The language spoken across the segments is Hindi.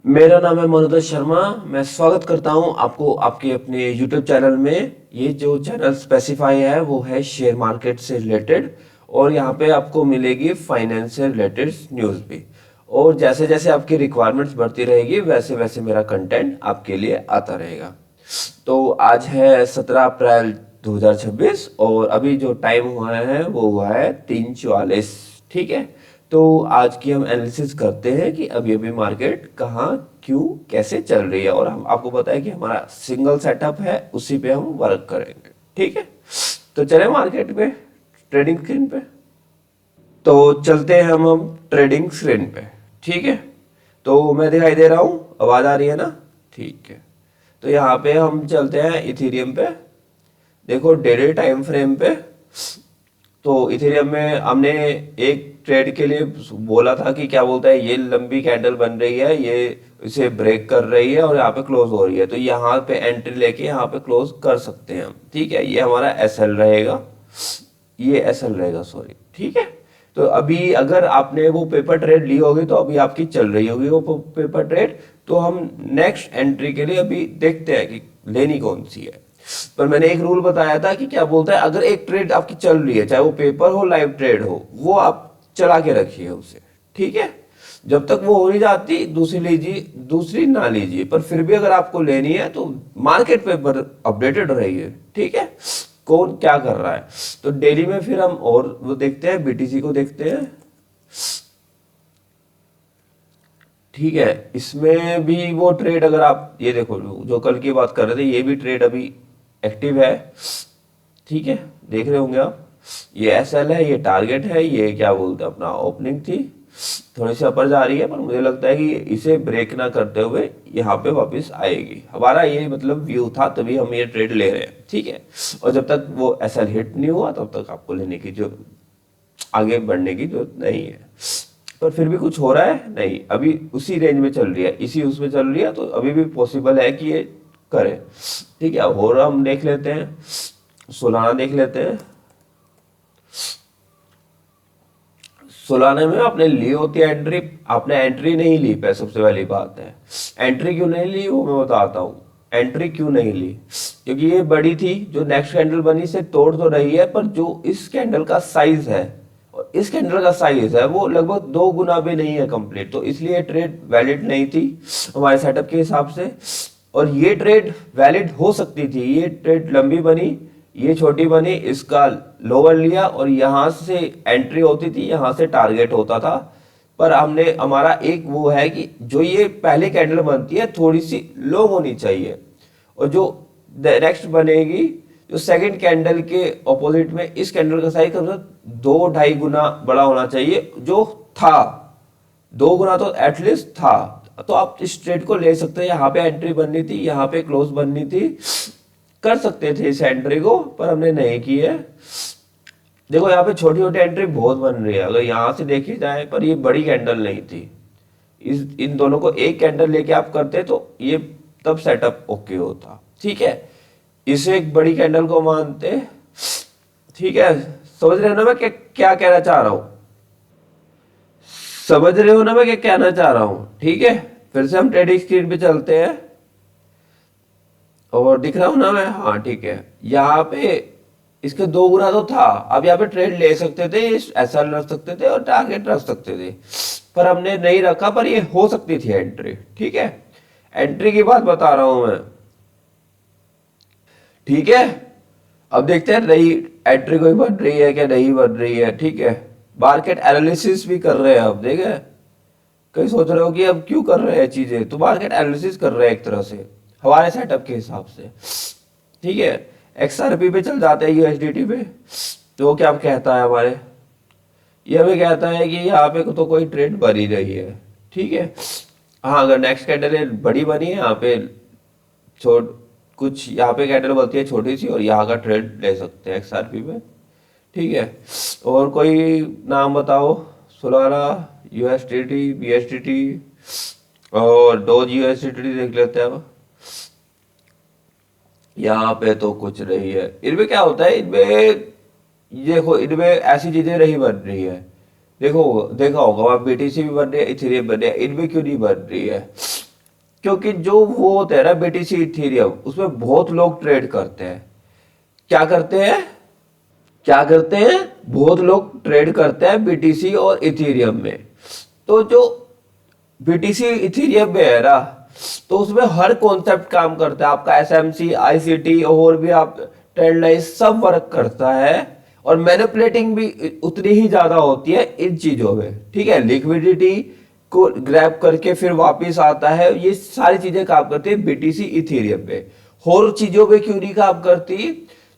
मेरा नाम है मनोज शर्मा। मैं स्वागत करता हूं आपको आपके अपने YouTube चैनल में। ये जो चैनल स्पेसिफाई है वो है शेयर मार्केट से रिलेटेड, और यहाँ पे आपको मिलेगी फाइनेंस से रिलेटेड न्यूज़ भी। और जैसे जैसे आपकी रिक्वायरमेंट्स बढ़ती रहेगी वैसे वैसे मेरा कंटेंट आपके लिए आता रहेगा। तो आज है 17 अप्रैल 2026, और अभी जो टाइम हुआ है वो हुआ है 3:44। ठीक है, तो आज की हम एनालिसिस करते हैं कि अभी अभी मार्केट कहाँ, क्यों, कैसे चल रही है। और हम आपको पता है कि हमारा सिंगल सेटअप है, उसी पे हम वर्क करेंगे। ठीक है, तो चले मार्केट पे, ट्रेडिंग स्क्रीन पे। तो चलते हैं हम ट्रेडिंग स्क्रीन पे। ठीक है, तो मैं दिखाई दे रहा हूँ, आवाज आ रही है ना? ठीक है, तो यहाँ पे हम चलते हैं इथेरियम पे। देखो डेली टाइम फ्रेम पे, तो इथेरियम में हमने एक ट्रेड के लिए बोला था कि क्या बोलता है, ये लंबी कैंडल बन रही है, ये इसे ब्रेक कर रही है और यहाँ पे क्लोज हो रही है, तो यहाँ पे एंट्री लेके यहाँ पे क्लोज कर सकते हैं हम। ठीक है, ये हमारा एसएल रहेगा, ये एसएल रहेगा, सॉरी। ठीक है, तो अभी अगर आपने वो पेपर ट्रेड ली होगी तो अभी आपकी चल रही होगी वो पेपर ट्रेड, तो हम नेक्स्ट एंट्री के लिए अभी देखते हैं कि लेनी कौन सी है। पर मैंने एक रूल बताया था कि क्या बोलता है, अगर एक ट्रेड आपकी चल रही है, चाहे वो पेपर हो लाइव ट्रेड हो, वो आप चला के रखिए उसे। ठीक है, जब तक वो हो नहीं जाती दूसरी लीजिए, दूसरी ना लीजिए। पर फिर भी अगर आपको लेनी है तो मार्केट पेपर अपडेटेड रहिए। ठीक है, कौन क्या कर रहा है। तो डेली में फिर हम और वो देखते हैं, बीटीसी को देखते हैं। ठीक है, इसमें भी वो ट्रेड, अगर आप ये देखो जो कल की बात कर रहे थे, ये भी ट्रेड अभी एक्टिव है। ठीक है, देख रहे होंगे आप, ये एसएल है, ये टारगेट है, ये क्या बोलते हैं अपना ओपनिंग थी, थोड़ी सी अपर जा रही है, पर मुझे लगता है कि इसे ब्रेक ना करते हुए यहाँ पे वापस आएगी। हमारा ये मतलब व्यू था, तभी हम ये ट्रेड ले रहे हैं। ठीक है, और जब तक वो एसएल हिट नहीं हुआ तब तक आपको लेने की जो आगे बढ़ने की जरूरत नहीं है। पर फिर भी कुछ हो रहा है नहीं, अभी उसी रेंज में चल रही है, इसी उसमें चल रही है, तो अभी भी पॉसिबल है कि ये करे। ठीक है, और हम देख लेते हैं, सोलाना देख लेते हैं। सोलाना में आपने ली होती है एंट्री, आपने एंट्री नहीं ली पे, सबसे पहली बात है। एंट्री क्यों नहीं ली वो मैं बताता हूँ। एंट्री क्यों नहीं ली, क्योंकि ये बड़ी थी, जो नेक्स्ट कैंडल बनी से तोड़ तो रही है, पर जो इस कैंडल का साइज है और इस कैंडल का साइज है वो लगभग 2 गुना भी नहीं है कंप्लीट, तो इसलिए ट्रेड वैलिड नहीं थी हमारे सेटअप के हिसाब से। और ये ट्रेड वैलिड हो सकती थी, ये ट्रेड लंबी बनी, ये छोटी बनी, इसका लोअर लिया और यहां से एंट्री होती थी, यहां से टारगेट होता था। पर हमने, हमारा एक वो है कि जो ये पहले कैंडल बनती है थोड़ी सी लो होनी चाहिए, और जो नेक्स्ट बनेगी, जो सेकंड कैंडल के ऑपोजिट में, इस कैंडल का साइज कम से कम 2-2.5 गुना बड़ा होना चाहिए, जो था 2 गुना तो एटलीस्ट था। तो आप इस ट्रेड को ले सकते हैं, यहाँ पे एंट्री बननी थी, यहाँ पे क्लोज बननी थी, कर सकते थे इस एंट्री को, पर हमने नहीं की है। देखो यहाँ पे छोटी छोटी एंट्री बहुत बन रही है अगर यहाँ से देखी जाए, पर ये बड़ी कैंडल नहीं थी। इस इन दोनों को एक कैंडल लेके आप करते तो ये तब सेटअप ओके होता। ठीक है, इसे एक बड़ी कैंडल को मानते। ठीक है, समझ रहे हो ना मैं क्या क्या कहना चाह रहा हूँ? समझ रहे हो ना मैं क्या कहना चाह रहा हूँ? ठीक है, फिर से हम ट्रेडिंग स्क्रीन पे चलते हैं, और दिख रहा हूं ना मैं? हाँ ठीक है, यहाँ पे इसके 2 गुना तो था। अब यहाँ पे ट्रेड ले सकते थे, ऐसा रख सकते थे और टारगेट रख सकते थे, पर हमने नहीं रखा। पर ये हो सकती थी एंट्री। ठीक है, एंट्री की बात बता रहा हूं मैं। ठीक है, अब देखते हैं नई एंट्री कोई बन रही है क्या नहीं बन रही है। ठीक है, मार्केट एनालिसिस भी कर रहे हैं अब। देखे, कई सोच रहे हो कि अब क्यों कर रहे हैं चीजें, तो मार्केट एनालिसिस कर रहे हैं एक तरह से हमारे सेटअप के हिसाब से। ठीक है, एक्सआरपी पे चल जाते हैं, यूएसडीटी पे, तो वो क्या कहता है हमारे, ये हमें कहता है कि यहाँ पे तो कोई ट्रेड बनी रही है। ठीक है, हाँ अगर नेक्स्ट कैंडल बड़ी बनी है यहाँ पे, छोट कुछ यहाँ पे कैंडल बनती है छोटी सी, और यहाँ का ट्रेड ले सकते हैं एक्सआरपी पे। ठीक है, और कोई नाम बताओ, सोलाना, यूएसडीटी, बीएसडीटी और डोज यूएसडीटी देख लेते हैं अब। यहाँ पे तो कुछ नहीं है। इनमें क्या होता है, इनमें देखो, इनमें ऐसी चीजें नहीं बन रही है। देखो देखा होगा आप, बीटीसी भी बन रही है, इथेरियम बन रही है, इनमें क्यों नहीं बन रही है? क्योंकि जो वो होता है ना बीटीसी इथेरियम, उसमें बहुत लोग ट्रेड करते हैं। क्या करते हैं, क्या करते हैं, बहुत लोग ट्रेड करते हैं बीटीसी और इथेरियम में। तो जो बीटीसी इथेरियम में है ना, तो उसमें हर कॉन्सेप्ट काम करता है। आपका एसएमसी, आईसीटी और भी आप ट्रेंड लाइन सब वर्क करता है। और मैनिपुलेटिंग भी उतनी ही ज्यादा होती है इन चीजों में, ठीक है। लिक्विडिटी को ग्रैब करके फिर वापस आता है, ये सारी चीजें काम करती है बीटीसी इथेरियम पे। और चीजों पे क्यों नहीं काम करती,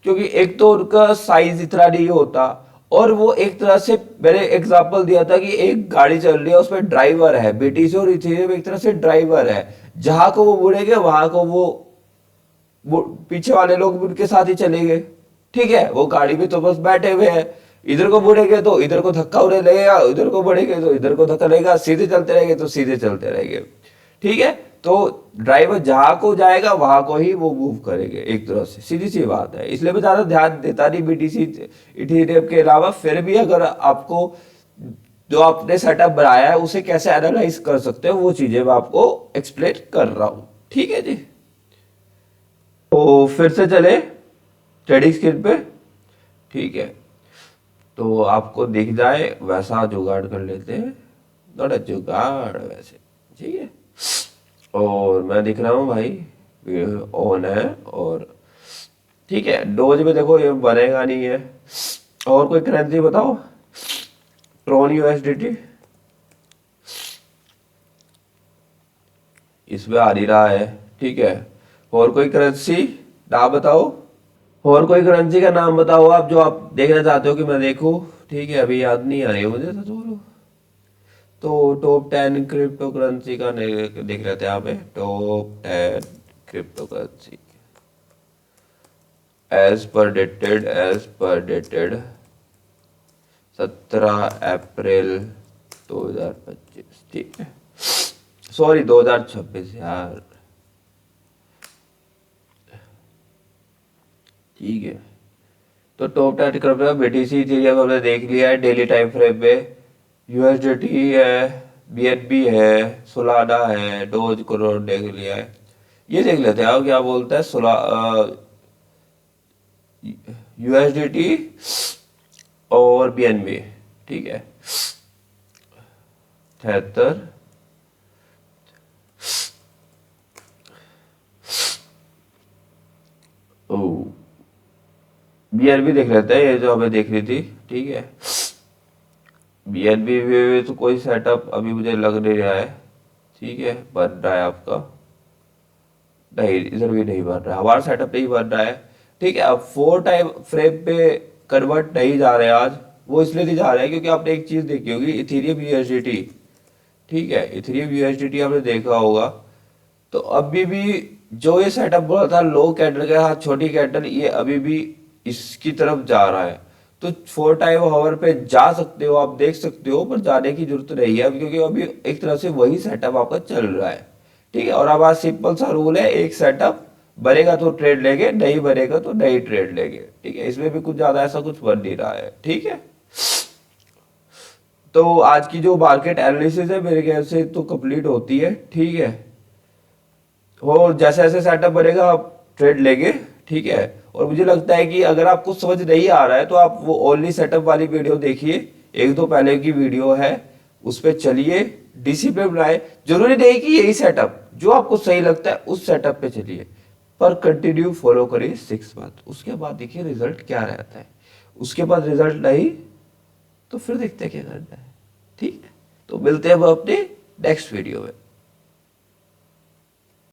क्योंकि एक तो उनका साइज इतना नहीं होता, और वो एक तरह से मैंने एग्जांपल दिया था कि एक गाड़ी चल रही है, उसमें ड्राइवर है। बीटीसी और इथेरियम एक तरह से ड्राइवर है, जहां को वो मुड़ेंगे वहां को वो पीछे वाले लोग भी उनके साथ ही चलेंगे, ठीक है। वो गाड़ी में तो बस बैठे हुए हैं, इधर को मुड़ेंगे तो इधर को धक्का उन्हें लगेगा, इधर को बढ़ेंगे तो इधर को धक्का लगेगा, सीधे चलते रहेंगे तो सीधे चलते रहेंगे, ठीक है। तो ड्राइवर जहां को जाएगा वहां को ही वो मूव करेंगे, एक तरह से सीधी सी बात है। इसलिए मैं ज्यादा ध्यान देता नहीं बीटीसी इथेरियम के अलावा। फिर भी अगर आपको जो आपने सेटअप बनाया है उसे कैसे एनालाइज कर सकते हो, वो चीजें मैं आपको एक्सप्लेन कर रहा हूं, ठीक है जी। तो फिर से चले ट्रेडिंग स्क्रीन पे, ठीक है। तो आपको दिख जाए वैसा जुगाड़ कर लेते हैं, थोड़ा जुगाड़ वैसे, ठीक है। और मैं दिख रहा हूँ भाई, ऑन है। और ठीक है, डोज में देखो ये बनेगा नहीं है। और कोई करेंसी बताओ, ट्रॉन यूएसडीटी इसमें आ नहीं रहा है, ठीक है। और कोई करेंसी नाम बताओ, और कोई करेंसी का नाम बताओ आप, जो आप देखना चाहते हो कि मैं देखूं, ठीक है। अभी याद नहीं आ रही है मुझे तो बोलो। तो टॉप 10 क्रिप्टो करेंसी का देख रहे थे यहाँ पे, top 10 crypto currency as per dated 17 April 2025, ठीक है। सॉरी 2026 यार, ठीक है। तो टॉप 10 क्रिप्टो बीटीसी इथेरियम हमने देख लिया है डेली टाइम फ्रेम पे। यूएसडीटी है, बीएनबी है, सोलाना है, डोज करोड़ देख लिया है। ये देख लेते हैं क्या बोलता है यूएसडीटी और बीएनबी, ठीक है। 73 बीएनबी देख लेते हैं, ये जो हमें देख रही थी, ठीक है। बीएनबी में तो कोई सेटअप अभी मुझे लग नहीं रहा है, ठीक है। बन रहा है आपका, नहीं इधर भी नहीं बन रहा, हमारा सेटअप नहीं बन रहा है, ठीक है। अब 4 टाइम फ्रेम पे कन्वर्ट नहीं जा रहे आज, वो इसलिए नहीं जा रहे हैं क्योंकि आपने एक चीज देखी होगी, इथेरियम यूएसडीटी, ठीक है। इथेरियम यूएसडीटी आपने देखा होगा। तो अभी भी जो ये सेटअप बोला था लो कैंडल के साथ छोटी कैंडल, ये अभी भी इसकी तरफ जा रहा है। तो 4 टाइम हावर पे जा सकते हो, आप देख सकते हो, पर जाने की जरूरत नहीं है क्योंकि अभी एक तरह से वही सेटअप आपका चल रहा है, ठीक है। और अब आज सिंपल सा रूल है, एक सेटअप बनेगा तो ट्रेड लेंगे, नहीं बनेगा तो नहीं ट्रेड लेंगे, ठीक है। इसमें भी कुछ ज्यादा ऐसा कुछ बन नहीं रहा है, ठीक है। तो आज की जो मार्केट एनालिसिस है मेरे ख्याल से तो कंप्लीट होती है, ठीक है। और जैसे जैसे सेटअप बनेगा आप ट्रेड लेंगे, ठीक है। और मुझे लगता है कि अगर आपको समझ नहीं आ रहा है तो आप वो ओनली सेटअप वाली वीडियो देखिए, एक दो पहले की वीडियो है, उस पर चलिए, डिसिप्लिन बनाए। जरूरी नहीं कि यही सेटअप, जो आपको सही लगता है उस सेटअप पे चलिए, पर कंटिन्यू फॉलो करिए 6 मंथ। उसके बाद देखिए रिजल्ट क्या रहता है। उसके बाद रिजल्ट नहीं तो फिर देखते हैं क्या करना है, ठीक है। तो मिलते हैं अब अपने नेक्स्ट वीडियो में।